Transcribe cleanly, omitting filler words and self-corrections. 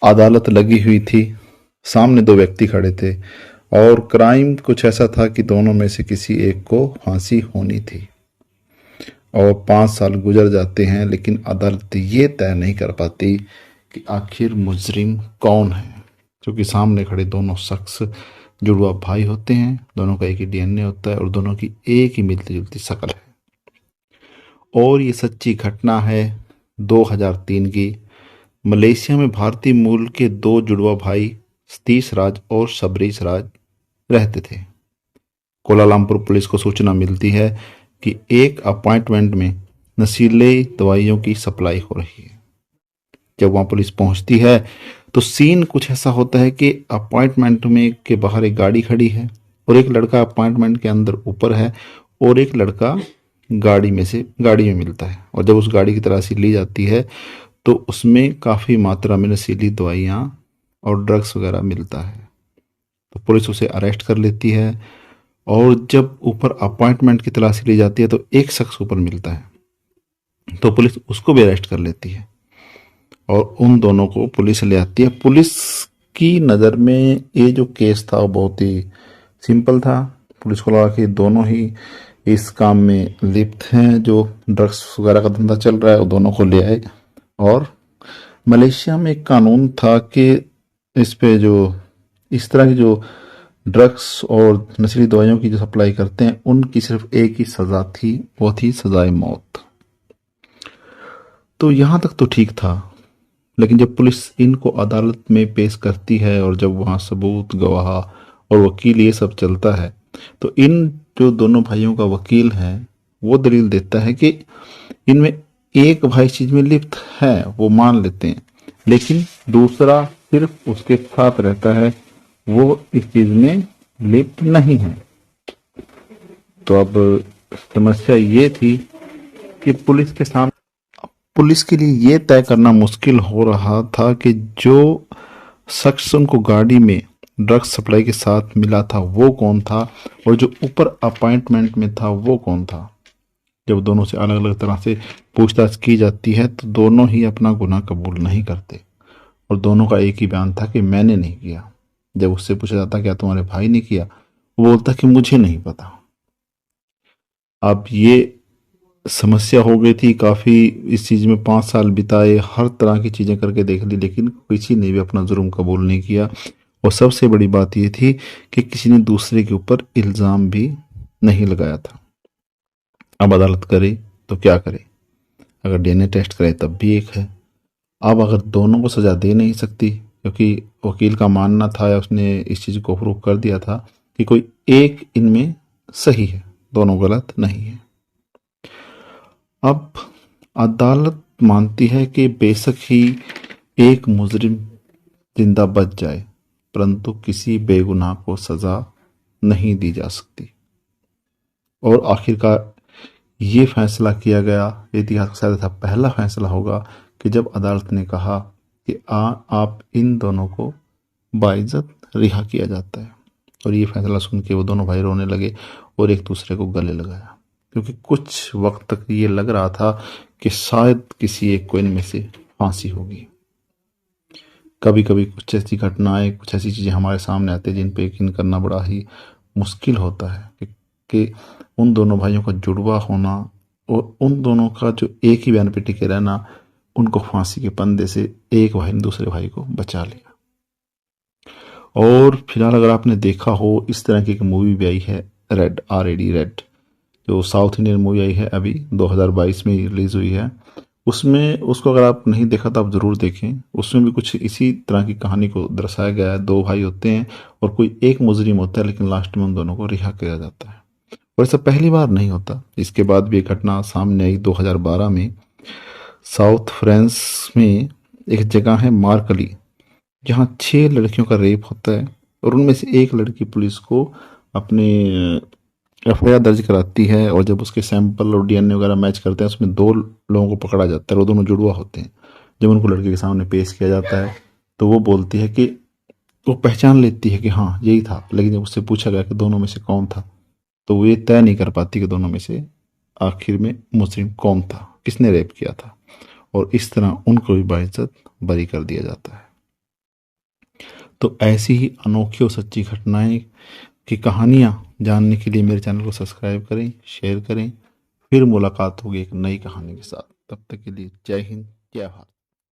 अदालत लगी हुई थी। सामने दो व्यक्ति खड़े थे और क्राइम कुछ ऐसा था कि दोनों में से किसी एक को फांसी होनी थी। और 5 साल गुजर जाते हैं लेकिन अदालत ये तय नहीं कर पाती कि आखिर मुजरिम कौन है, क्योंकि सामने खड़े दोनों शख्स जुड़वा भाई होते हैं, दोनों का एक ही डीएनए होता है और दोनों की एक ही मिलती जुलती शक्ल है। और ये सच्ची घटना है 2003 की। मलेशिया में भारतीय मूल के दो जुड़वा भाई सतीश राज और शबरीश राज रहते थे। कोलालमपुर पुलिस को सूचना मिलती है कि एक अपार्टमेंट में नशीले दवाइयों की सप्लाई हो रही है। जब वहां पुलिस पहुंचती है तो सीन कुछ ऐसा होता है कि अपार्टमेंट में के बाहर एक गाड़ी खड़ी है और एक लड़का अपार्टमेंट के अंदर ऊपर है और एक लड़का गाड़ी में मिलता है। और जब उस गाड़ी की तलाशी ली जाती है तो उसमें काफ़ी मात्रा में नशीली दवाइयाँ और ड्रग्स वगैरह मिलता है। तो पुलिस उसे अरेस्ट कर लेती है और जब ऊपर अपार्टमेंट की तलाशी ली जाती है तो एक शख्स ऊपर मिलता है, तो पुलिस उसको भी अरेस्ट कर लेती है और उन दोनों को पुलिस ले आती है। पुलिस की नज़र में ये जो केस था वो बहुत ही सिंपल था। पुलिस को लगा कि दोनों ही इस काम में लिप्त हैं, जो ड्रग्स वगैरह का धंधा चल रहा है, वो दोनों को ले आए। और मलेशिया में एक कानून था कि इस पे जो इस तरह की जो ड्रग्स और नशीली दवाइयों की जो सप्लाई करते हैं उनकी सिर्फ एक ही सज़ा थी, वो थी सज़ाए मौत। तो यहाँ तक तो ठीक था, लेकिन जब पुलिस इनको अदालत में पेश करती है और जब वहाँ सबूत, गवाह और वकील ये सब चलता है तो इन जो दोनों भाइयों का वकील है वो दलील देता है कि इनमें एक भाई इस चीज में लिप्त है, वो मान लेते हैं, लेकिन दूसरा सिर्फ उसके साथ रहता है, वो इस चीज में लिप्त नहीं है। तो अब समस्या ये थी कि पुलिस के लिए ये तय करना मुश्किल हो रहा था कि जो शख्स उनको गाड़ी में ड्रग्स सप्लाई के साथ मिला था वो कौन था और जो ऊपर अपार्टमेंट में था वो कौन था। जब दोनों से अलग अलग तरह से पूछताछ की जाती है तो दोनों ही अपना गुनाह कबूल नहीं करते और दोनों का एक ही बयान था कि मैंने नहीं किया। जब उससे पूछा जाता क्या तुम्हारे भाई ने किया, वो बोलता कि मुझे नहीं पता। अब ये समस्या हो गई थी काफ़ी। इस चीज़ में 5 साल बिताए, हर तरह की चीज़ें करके देख ली, लेकिन किसी ने भी अपना जुर्म कबूल नहीं किया। और सबसे बड़ी बात ये थी कि किसी ने दूसरे के ऊपर इल्ज़ाम भी नहीं लगाया था। अब अदालत करे तो क्या करे, अगर डीएनए टेस्ट करे तब भी एक है। अब अगर दोनों को सज़ा दे नहीं सकती, क्योंकि वकील का मानना था या उसने इस चीज़ को प्रूव कर दिया था कि कोई एक इनमें सही है, दोनों गलत नहीं है। अब अदालत मानती है कि बेशक ही एक मुजरिम जिंदा बच जाए, परंतु किसी बेगुनाह को सजा नहीं दी जा सकती। और आखिरकार ये फैसला किया गया, इतिहास का शायद था पहला फैसला होगा कि जब अदालत ने कहा कि आप इन दोनों को बाइज्जत रिहा किया जाता है। और ये फैसला सुन के वो दोनों भाई रोने लगे और एक दूसरे को गले लगाया, क्योंकि कुछ वक्त तक ये लग रहा था कि शायद किसी एक को इनमें से फांसी होगी। कभी कभी कुछ ऐसी घटनाएं, कुछ ऐसी चीज़ें हमारे सामने आती हैं जिन पे यकीन करना बड़ा ही मुश्किल होता है कि उन दोनों भाइयों का जुड़वा होना और उन दोनों का जो एक ही बयान पे टिके रहना, उनको फांसी के फंदे से एक भाई ने दूसरे भाई को बचा लिया। और फिलहाल अगर आपने देखा हो, इस तरह की एक मूवी भी आई है रेड, RAD रेड, जो साउथ इंडियन मूवी आई है, अभी 2022 में रिलीज हुई है। उसमें उसको अगर आप नहीं देखा तो आप ज़रूर देखें। उसमें भी कुछ इसी तरह की कहानी को दर्शाया गया है। दो भाई होते हैं और कोई एक मुजरिम होता है, लेकिन लास्ट में उन दोनों को रिहा किया जाता है। और ऐसा पहली बार नहीं होता, इसके बाद भी एक घटना सामने आई 2012 में। साउथ फ्रांस में एक जगह है मार्कली, जहाँ 6 लड़कियों का रेप होता है और उनमें से एक लड़की पुलिस को अपने FIR दर्ज कराती है। और जब उसके सैंपल और डीएनए वगैरह मैच करते हैं, उसमें 2 लोगों को पकड़ा जाता है, वो दोनों जुड़वा होते हैं। जब उनको लड़के के सामने पेश किया जाता है तो वो बोलती है कि वो पहचान लेती है कि हाँ यही था, लेकिन जब उससे पूछा गया कि दोनों में से कौन था, तो वो ये तय नहीं कर पाती कि दोनों में से आखिर में मुस्लिम कौन था, किसने रेप किया था। और इस तरह उनको भी बाइज्जत बरी कर दिया जाता है। तो ऐसी ही अनोखी और सच्ची घटनाएं की कहानियां जानने के लिए मेरे चैनल को सब्सक्राइब करें, शेयर करें। फिर मुलाकात होगी एक नई कहानी के साथ। तब तक के लिए जय हिंद, जय भारत।